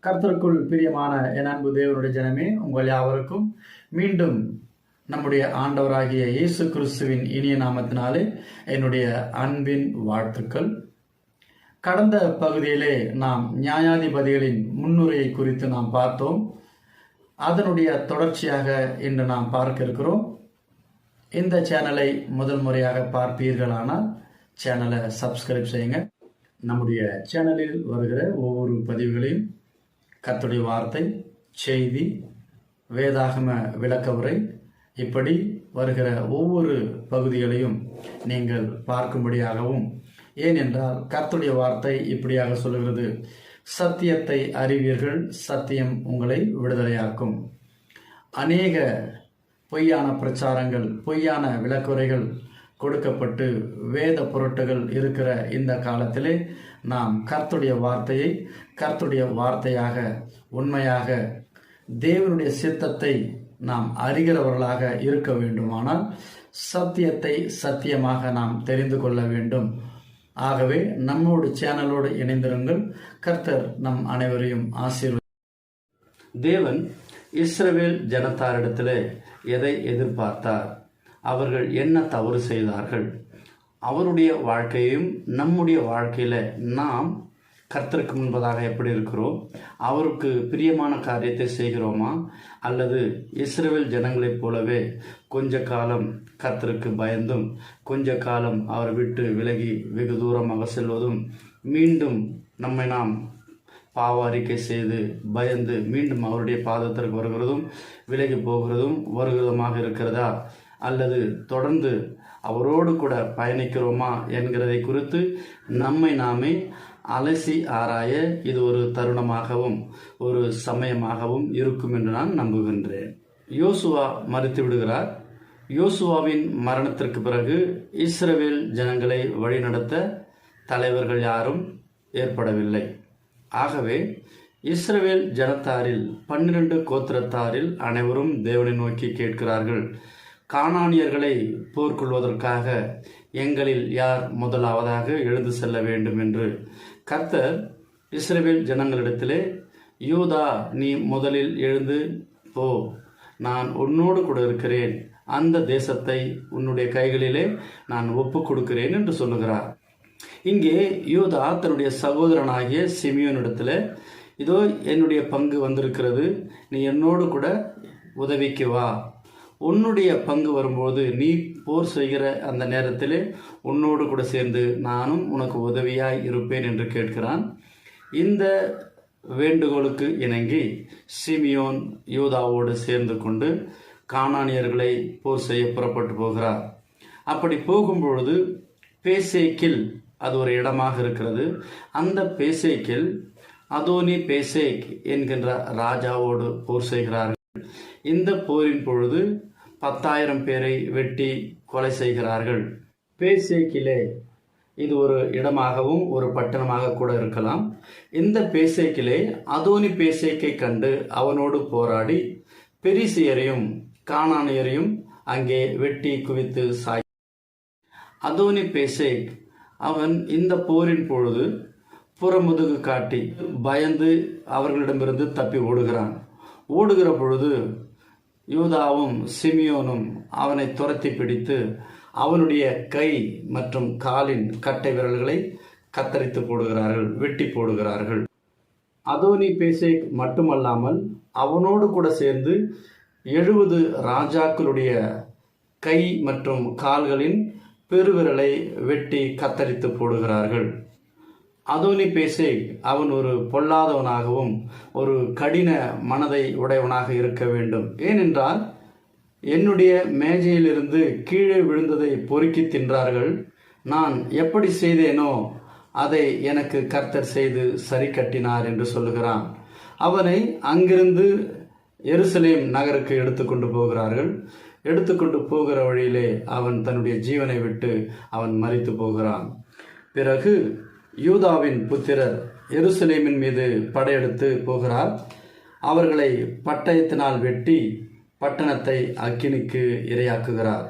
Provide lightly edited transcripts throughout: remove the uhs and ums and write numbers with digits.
கர்த்தருக்குள் பிரியமான என் அன்பு தேவனுடைய ஜனமே, உங்கள் யாவருக்கும் மீண்டும் நம்முடைய ஆண்டவராகிய இயேசு கிறிஸ்துவின் இனிய நாமத்தினாலே என்னுடைய அன்பின் வாழ்த்துக்கள். கடந்த பகுதியிலே நாம் நியாயாதிபதிகளின் முன்னுரையை குறித்து நாம் பார்த்தோம். அதனுடைய தொடர்ச்சியாக இன்று நாம் பார்க்க இருக்கிறோம். இந்த சேனலை முதல் முறையாக பார்ப்பீர்களானால் சேனலை சப்ஸ்கிரைப் செய்யுங்க. நம்முடைய சேனலில் வருகிற ஒவ்வொரு பதிவுகளையும் கர்த்தருடைய வார்த்தை, செய்தி, வேதாகம விளக்க உரை, இப்படி வருகிற ஒவ்வொரு பகுதிகளையும் நீங்கள் பார்க்கும்படியாகவும், ஏனென்றால் கர்த்தருடைய வார்த்தை இப்படியாக சொல்லுகிறது, சத்தியத்தை அறிவீர்கள், சத்தியம் உங்களை விடுதலையாக்கும். அநேக பொய்யான பிரச்சாரங்கள், பொய்யான விளக்குரைகள் கொடுக்கப்பட்டு வேத பொருட்டுகள் இருக்கிற இந்த காலத்திலே நாம் கர்த்தருடைய வார்த்தையை கர்த்தருடைய வார்த்தையாக, உண்மையாக தேவனுடைய சித்தத்தை நாம் அறிகிறவர்களாக இருக்க வேண்டுமானால் சத்தியத்தை சத்தியமாக நாம் தெரிந்து கொள்ள வேண்டும். ஆகவே நம்மோடு சேனலோடு இணைந்திருங்கள். கர்த்தர் நம் அனைவரையும் ஆசீர்வதி. தேவன் இஸ்ரவேல் ஜனத்தாரிடத்திலே எதை எதிர்பார்த்தார்? அவர்கள் என்ன தவறு செய்தார்கள்? அவருடைய வாழ்க்கையும் நம்முடைய வாழ்க்கையில நாம் கர்த்தருக்கு முன்பதாக எப்படி இருக்கிறோம்? அவருக்கு பிரியமான காரியத்தை செய்கிறோமா? அல்லது இஸ்ரவேல் ஜனங்களைப் போலவே கொஞ்ச காலம் கர்த்தருக்கு பயந்தும் கொஞ்ச காலம் அவரை விட்டு விலகி வெகு தூரமாக செல்வதும், மீண்டும் நம்மை நாம் பாவ அறிக்கை செய்து பயந்து மீண்டும் அவருடைய பாதத்திற்கு வருகிறதும் விலகி போகிறதும் வருகிறதுமாக இருக்கிறதா? அல்லது தொடர்ந்து அவரோடு கூட பயணிக்கிறோமா என்கிறதை குறித்து நம்மை நாமே அலசி ஆராய இது ஒரு தருணமாகவும் ஒரு சமயமாகவும் இருக்கும் என்று நான் நம்புகின்றேன். யோசுவா மரித்து விடுகிறார். யோசுவாவின் மரணத்திற்கு பிறகு இஸ்ரவேல் ஜனங்களை வழிநடத்த தலைவர்கள் யாரும் ஏற்படவில்லை. ஆகவே இஸ்ரவேல் ஜனத்தாரில் 12 கோத்திரத்தாரில் அனைவரும் தேவனை நோக்கி கேட்கிறார்கள், கானானியர்களை போர்க்கொள்வதற்காக எங்களில் யார் முதலாவதாக எழுந்து செல்ல வேண்டும் என்று. கர்த்தர் இஸ்ரவேல் ஜனங்களிடத்திலே, யூதா, நீ முதலில் எழுந்து போ, நான் உன்னோடு கூட இருக்கிறேன், அந்த தேசத்தை உன்னுடைய கைகளிலே நான் ஒப்பு கொடுக்கிறேன் என்று சொல்லுகிறார். இங்கே யூதா தன்னுடைய சகோதரனாகிய சிமியோனிடத்தில், இதோ என்னுடைய பங்கு வந்திருக்கிறது, நீ என்னோடு கூட உதவிக்கு வா, உன்னுடைய பங்கு வரும்போது நீ போர் செய்கிற அந்த நேரத்தில் உன்னோடு கூட சேர்ந்து நானும் உனக்கு உதவியாய் இருப்பேன் என்று கேட்கிறான். இந்த வேண்டுகோளுக்கு இணங்கி சிமியோன் யூதாவோடு சேர்ந்து கொண்டு கானானியர்களை போர் செய்ய புறப்பட்டு போகிறார். அப்படி போகும்பொழுது பேசேக்கில், அது ஒரு இடமாக இருக்கிறது, அந்த பேசேக்கில் அதோனி பேசேக் என்கின்ற ராஜாவோடு போர் செய்கிறார்கள். இந்த போரின் பொழுது 10,000 பேரை வெட்டி கொலை செய்கிறார்கள். பேசேக்கிலே, இது ஒரு இடமாகவும் ஒரு பட்டணமாக கூட இருக்கலாம். இந்த பேசேக்கிலே அதோனி பேசேக்கை கண்டு அவனோடு போராடி பெரிசியரையும் கானானியரையும் அங்கே வெட்டி குவித்து சாய். அதோனி பேசேக் அவன் இந்த போரின் பொழுது புறமுதுகு காட்டி பயந்து அவர்களிடமிருந்து தப்பி ஓடுகிற பொழுது யூதாவும் சிமியோனும் அவனை துரத்தி பிடித்து அவனுடைய கை மற்றும் காலின் கட்டை விரல்களை கத்தரித்து போடுகிறார்கள், வெட்டி போடுகிறார்கள். அதோனி பேசேக் மட்டுமல்லாமல் அவனோடு கூட சேர்ந்து 70 ராஜாக்களுடைய கை மற்றும் கால்களின் பெருவிரலை வெட்டி கத்தரித்து போடுகிறார்கள். அதோனி பேசேக் அவன் ஒரு பொல்லாதவனாகவும் ஒரு கடின மனதை உடையவனாக இருக்க வேண்டும். ஏனென்றால் என்னுடைய மேஜையிலிருந்து கீழே விழுந்ததை பொறுக்கி தின்றார்கள், நான் எப்படி செய்தேனோ அதை எனக்கு கர்த்தர் செய்து சரி கட்டினார் என்று சொல்லுகிறான். அவனை அங்கிருந்து எருசலேம் நகருக்கு எடுத்துக்கொண்டு போகிறார்கள். எடுத்துக்கொண்டு போகிற வழியிலே அவன் தன்னுடைய ஜீவனை விட்டு அவன் மரித்து போகிறான். பிறகு யூதாவின் புத்திரர் எருசலேமின் மீது படையெடுத்து போகிறார். அவர்களை பட்டயத்தினால் வெட்டி பட்டணத்தை அக்கினிக்கு இரையாக்குகிறார்.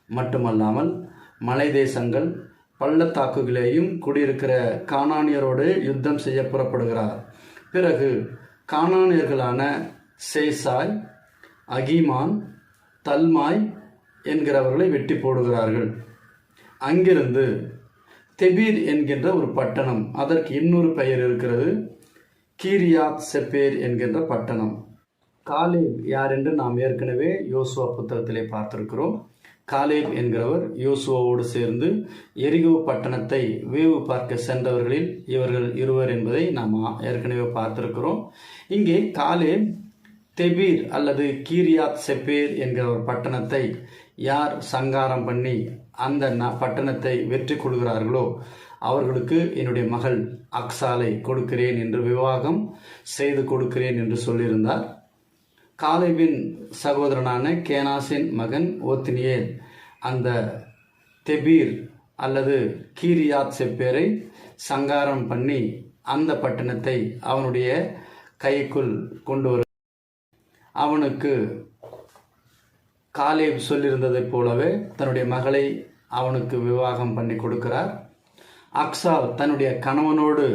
மட்டுமல்லாமல் மலை தேசங்கள் பள்ளத்தாக்குகளையும் குடியிருக்கிற கானானியரோடு யுத்தம் செய்ய புறப்படுகிறார். பிறகு கானானியர்களான சேசாய், அகிமான், தல்மாய் என்கிறவர்களை வெட்டி போடுகிறார்கள். அங்கிருந்து தெபீர் என்கின்ற ஒரு பட்டணம், அதற்கு இன்னொரு பெயர் இருக்கிறது, கீரியாத் செப்பேர் என்கின்ற பட்டணம். காலேப் யார் என்று நாம் ஏற்கனவே யோசுவா புத்தகத்திலே பார்த்திருக்கிறோம். காலேப் என்கிறவர் யோசுவாவோடு சேர்ந்து எரிகோ பட்டணத்தை வேவு பார்க்க சென்றவர்களில் இவர்கள் இருவர் என்பதை நாம் ஏற்கனவே பார்த்திருக்கிறோம். இங்கே காலேப் தெபீர் அல்லது கீரியாத் செப்பேர் என்கிற ஒரு பட்டணத்தை யார் சங்காரம் பண்ணி அந்த பட்டணத்தை வெற்றி கொள்கிறார்களோ அவர்களுக்கு என்னுடைய மகள் அக்சாலை கொடுக்கிறேன் என்று, விவாகம் செய்து கொடுக்கிறேன் என்று சொல்லியிருந்தார். காலேபின் சகோதரனான கேனாசின் மகன் ஓத்னியேல் அந்த தெபீர் அல்லது கீரியாத் செப்பேரை சங்காரம் பண்ணி அந்த பட்டணத்தை அவனுடைய கைக்குள் கொண்டு வர அவனுக்கு காலேப் சொல்லியிருந்ததைப் போலவே தன்னுடைய மகளை அவனுக்கு விவாகம் பண்ணி கொடுக்கிறார். அக்சால் தன்னுடைய கணவனோடு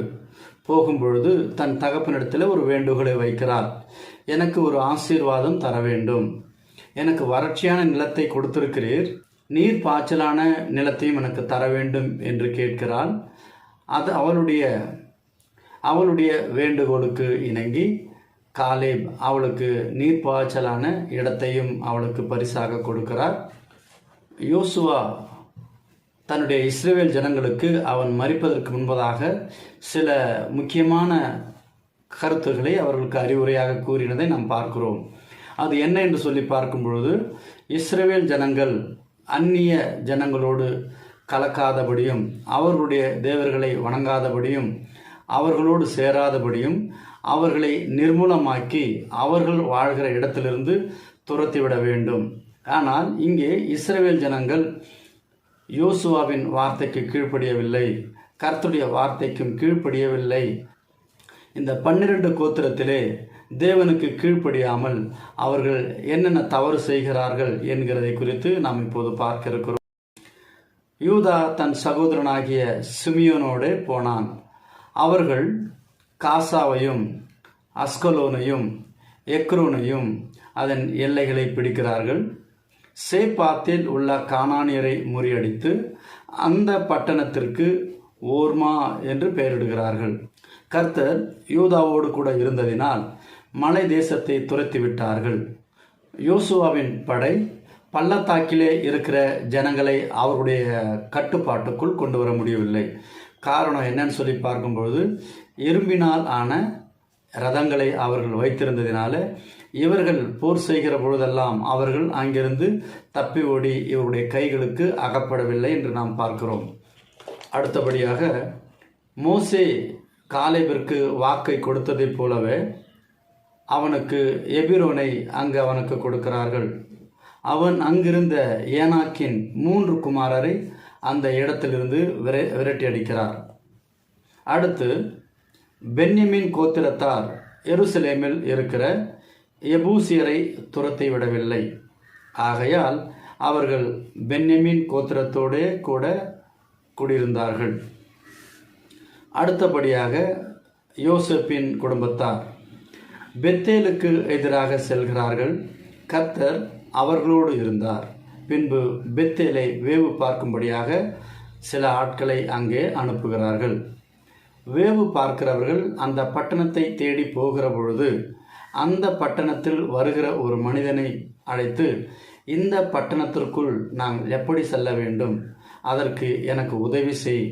போகும்பொழுது தன் தகப்பனிடத்தில் ஒரு வேண்டுகோளை வைக்கிறார். எனக்கு ஒரு ஆசீர்வாதம் தர வேண்டும், எனக்கு வறட்சியான நிலத்தை கொடுத்திருக்கிறீர், நீர் பாய்ச்சலான நிலத்தையும் எனக்கு தர வேண்டும் என்று கேட்கிறாள். அது அவளுடைய வேண்டுகோளுக்கு இணங்கி காலேப் அவளுக்கு நீர்ப்பாய்ச்சலான இடத்தையும் அவளுக்கு பரிசாக கொடுக்கிறார். யோசுவா தன்னுடைய இஸ்ரவேல் ஜனங்களுக்கு அவன் மரிப்பதற்கு முன்பதாக சில முக்கியமான கருத்துக்களை அவர்களுக்கு அறிவுரையாக கூறினதை நாம் பார்க்கிறோம். அது என்ன என்று சொல்லி பார்க்கும் பொழுது, இஸ்ரவேல் ஜனங்கள் அந்நிய ஜனங்களோடு கலக்காதபடியும், அவர்களுடைய தேவர்களை வணங்காதபடியும், அவர்களோடு சேராதபடியும், அவர்களை நிர்மூலமாக்கி அவர்கள் வாழ்கிற இடத்திலிருந்து துரத்திவிட வேண்டும். ஆனால் இங்கே இஸ்ரவேல் ஜனங்கள் யோசுவாவின் வார்த்தைக்கு கீழ்ப்படியவில்லை, கர்த்தருடைய வார்த்தைக்கும் கீழ்ப்படியவில்லை. இந்த 12 கோத்திரத்திலே தேவனுக்கு கீழ்ப்படியாமல் அவர்கள் என்னென்ன தவறு செய்கிறார்கள் என்கிறதை குறித்து நாம் இப்போது பார்க்க இருக்கிறோம். யூதா தன் சகோதரனாகிய சிமியோனோடு போனான். அவர்கள் காசாவையும் அஸ்கலோனையும் எக்ரோனையும் அதன் எல்லைகளை பிடிக்கிறார்கள். சேப்பாத்தில் உள்ள கானானியரை முறியடித்து அந்த பட்டணத்திற்கு ஓர்மா என்று பெயரிடுகிறார்கள். கர்த்தர் யூதாவோடு கூட இருந்ததினால் மலை தேசத்தை துரத்தி விட்டார்கள். யோசுவாவின் படை பள்ளத்தாக்கிலே இருக்கிற ஜனங்களை அவருடைய கட்டுப்பாட்டுக்குள் கொண்டு வர முடியவில்லை. காரணம் என்னன்னு சொல்லி பார்க்கும்பொழுது, இரும்பினால் ஆன ரதங்களை அவர்கள் வைத்திருந்ததினால இவர்கள் போர் செய்கிற பொழுதெல்லாம் அவர்கள் அங்கிருந்து தப்பி ஓடி இவருடைய கைகளுக்கு அகப்படவில்லை என்று நாம் பார்க்கிறோம். அடுத்தபடியாக மோசே காலேபிற்கு வாக்கை கொடுத்ததைப் போலவே அவனுக்கு எபிரோனை அங்கு அவனுக்கு கொடுக்கிறார்கள். அவன் அங்கிருந்த ஏனாக்கின் 3 குமாரரை அந்த இடத்திலிருந்து விரட்டி அடிக்கிறார். அடுத்து பென்யமீன் கோத்திரத்தார் எருசலேமில் இருக்கிற எபூசியரை துரத்தி விடவில்லை. ஆகையால் அவர்கள் பென்யமீன் கோத்திரத்தோடே கூட குடியிருந்தார்கள். அடுத்தபடியாக யோசேப்பின் குடும்பத்தார் பெத்தேலுக்கு எதிராக செல்கிறார்கள். கர்த்தர் அவர்களோடு இருந்தார். பின்பு பெத்தேலை வேவு பார்க்கும்படியாக சில ஆட்களை அங்கே அனுப்புகிறார்கள். வேவு பார்க்கிறவர்கள் அந்த பட்டணத்தை தேடி போகிற பொழுது அந்த பட்டணத்தில் வருகிற ஒரு மனிதனை அழைத்து, இந்த பட்டணத்திற்குள் நாங்கள் எப்படி செல்ல வேண்டும், அதற்கு எனக்கு உதவி செய்,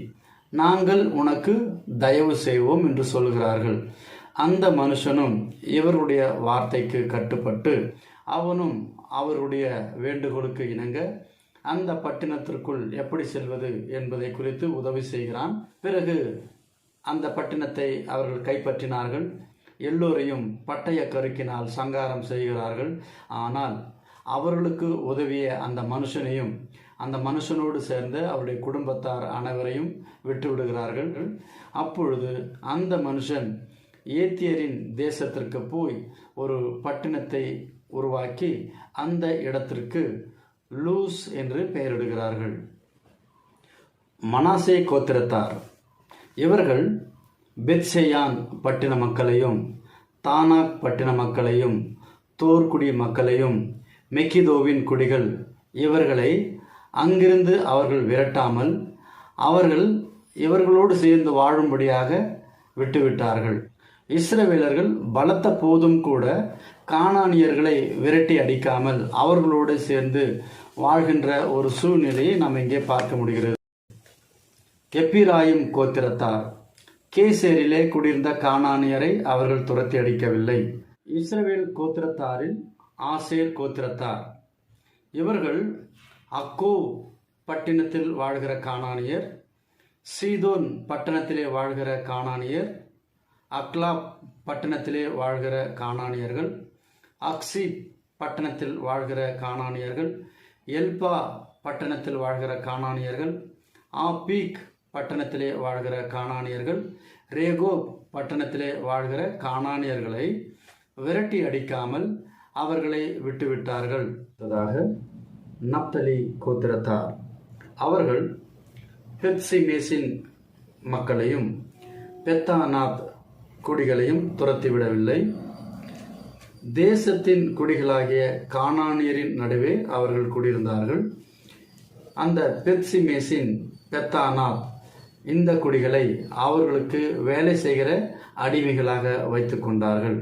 நாங்கள் உனக்கு தயவு செய்வோம் என்று சொல்கிறார்கள். அந்த மனுஷனும் இவருடைய வார்த்தைக்கு கட்டுப்பட்டு அவனும் அவருடைய வேண்டுகோளுக்கு இணங்க அந்த பட்டணத்திற்குள் எப்படி செல்வது என்பதை குறித்து உதவி செய்கிறான். பிறகு அந்த பட்டணத்தை அவர்கள் கைப்பற்றினார்கள். எல்லோரையும் பட்டய கருக்கினால் சங்காரம் செய்கிறார்கள். ஆனால் அவர்களுக்கு உதவிய அந்த மனுஷனையும் அந்த மனுஷனோடு சேர்ந்த அவருடைய குடும்பத்தார் அனைவரையும் விட்டுவிடுகிறார்கள். அப்பொழுது அந்த மனுஷன் ஏத்தியரின் தேசத்திற்கு போய் ஒரு பட்டணத்தை உருவாக்கி அந்த இடத்திற்கு லூஸ் என்று பெயரிடுகிறார்கள். மனாசே கோத்திரத்தார் இவர்கள் பெத்சேயான் பட்டின மக்களையும் தானாக் பட்டின மக்களையும் தோர்குடி மக்களையும் மெக்கிதோவின் குடிகள் இவர்களை அங்கிருந்து அவர்கள் விரட்டாமல் அவர்கள் இவர்களோடு சேர்ந்து வாழும்படியாக விட்டுவிட்டார்கள். இஸ்ரவேலர்கள் பலத்த போதும் கூட கானானியர்களை விரட்டி அடிக்காமல் அவர்களோடு சேர்ந்து வாழ்கின்ற ஒரு சூழ்நிலையை நாம் இங்கே பார்க்க முடிகிறது. எப்பிராயிம் கோத்திரத்தார் கேசேரிலே குடியிருந்த கானானியரை அவர்கள் துரத்தி அடிக்கவில்லை. இஸ்ரவேல் கோத்திரத்தாரில் ஆசேர் கோத்திரத்தார் இவர்கள் அக்கோ பட்டினத்தில் வாழ்கிற கானானியர், சீதோன் பட்டணத்திலே வாழ்கிற கானானியர், அக்லாப் பட்டணத்திலே வாழ்கிற கானானியர்கள், அக்சீப் பட்டணத்தில் வாழ்கிற கானானியர்கள், எல்பா பட்டணத்தில் வாழ்கிற கானானியர்கள், ஆபீக் பட்டணத்திலே வாழ்கிற கானானியர்கள், ரேகோப் பட்டணத்திலே வாழ்கிற கானானியர்களை விரட்டி அடிக்காமல் அவர்களை விட்டுவிட்டார்கள். நப்தலி கோத்திரத்தார் அவர்கள் பெத்சிமேசின் மக்களையும் பெத்தானாத் குடிகளையும் துரத்திவிடவில்லை. தேசத்தின் குடிகளாகிய கானானியரின் நடுவே அவர்கள் குடியிருந்தார்கள். அந்த பெத்சிமேசின் பெத்தானாத் இந்த குடிகளை அவர்களுக்கு வேலை செய்கிற அடிமைகளாக வைத்து கொண்டார்கள்.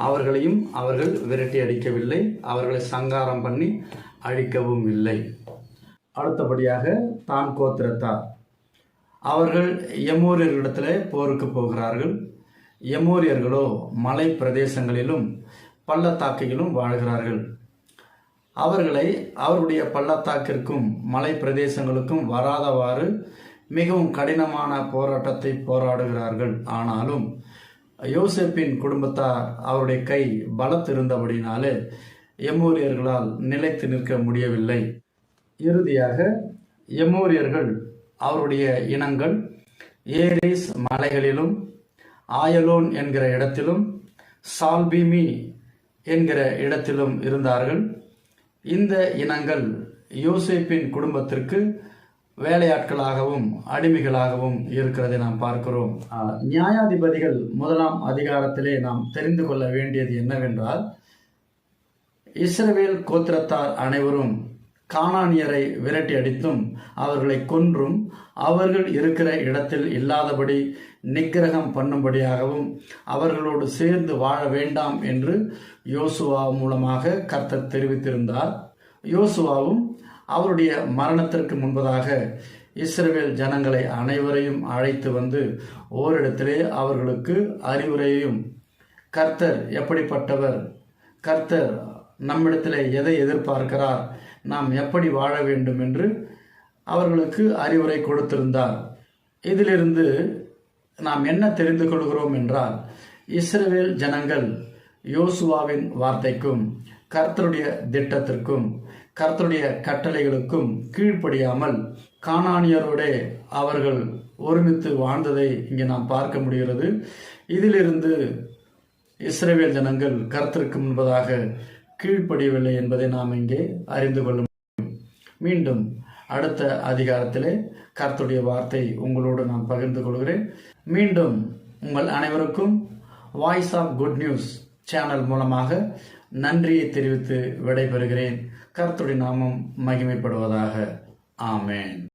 அவர்களையும் அவர்கள் விரட்டி அடிக்கவில்லை, அவர்களை சங்காரம் பண்ணி அழிக்கவும் இல்லை. அடுத்தபடியாக தான் கோத்திரத்தார் அவர்கள் எமோரியர்களிடத்தில் போருக்கு போகிறார்கள். எமோரியர்களோ மலை பிரதேசங்களிலும் பள்ளத்தாக்கிலும் வாழ்கிறார்கள். அவர்களை அவருடைய பள்ளத்தாக்கிற்கும் மலை பிரதேசங்களுக்கும் வராதவாறு மிகவும் கடினமான போராட்டத்தை போராடுகிறார்கள். ஆனாலும் யோசேப்பின் குடும்பத்தார் அவருடைய கை பலத்திருந்தபடினாலே எமோரியர்களால் நிலைத்து நிற்க முடியவில்லை. இறுதியாக எமோரியர்கள் அவருடைய இனங்கள் ஏரேஸ் மலைகளிலும் ஆயலோன் என்கிற இடத்திலும் சால்பிமி என்கிற இடத்திலும் இருந்தார்கள். இந்த இனங்கள் யோசேப்பின் குடும்பத்திற்கு வேலையாட்களாகவும் அடிமைகளாகவும் இருக்கிறதை நாம் பார்க்கிறோம். நியாயாதிபதிகள் 1ஆம் அதிகாரத்திலே நாம் தெரிந்து கொள்ள வேண்டியது என்னவென்றால், இஸ்ரவேல் கோத்திரத்தார் அனைவரும் கானானியரை விரட்டி அடித்தும் அவர்களை கொன்றும் அவர்கள் இருக்கிற இடத்தில் இல்லாதபடி நிக்கிரகம் பண்ணும்படியாகவும் அவர்களோடு சேர்ந்து வாழ வேண்டாம் என்று யோசுவா மூலமாக கர்த்தர் தெரிவித்திருந்தார். யோசுவாவும் அவருடைய மரணத்திற்கு முன்பதாக இஸ்ரவேல் ஜனங்களை அனைவரையும் அழைத்து வந்து ஓரிடத்திலே அவர்களுக்கு அறிவுரையையும், கர்த்தர் எப்படிப்பட்டவர், கர்த்தர் நம்மிடத்தில் எதை எதிர்பார்க்கிறார், நாம் எப்படி வாழ வேண்டும் என்று அவர்களுக்கு அறிவுரை கொடுத்திருந்தார். இதிலிருந்து நாம் என்ன தெரிந்து கொள்கிறோம் என்றால், இஸ்ரவேல் ஜனங்கள் யோசுவாவின் வார்த்தைக்கும் கர்த்தருடைய திட்டத்திற்கும் கர்த்தருடைய கட்டளைகளுக்கும் கீழ்ப்படியாமல் கானானியரோட அவர்கள் ஒருமித்து வாழ்ந்ததை இங்கே நாம் பார்க்க முடிகிறது. இதிலிருந்து இஸ்ரவேல் ஜனங்கள் கர்த்தருக்கு முன்பதாக கீழ்ப்படியவில்லை என்பதை நாம் இங்கே அறிந்து கொள்ள முடியும். மீண்டும் அடுத்த அதிகாரத்திலே கர்த்தருடைய வார்த்தை உங்களோடு நான் பகிர்ந்து கொள்கிறேன். மீண்டும் உங்கள் அனைவருக்கும் voice of good news channel மூலமாக நன்றியை தெரிவித்து விடைபெறுகிறேன். கர்த்தருடைய நாமம் மகிமைப்படுவதாக. ஆமென்.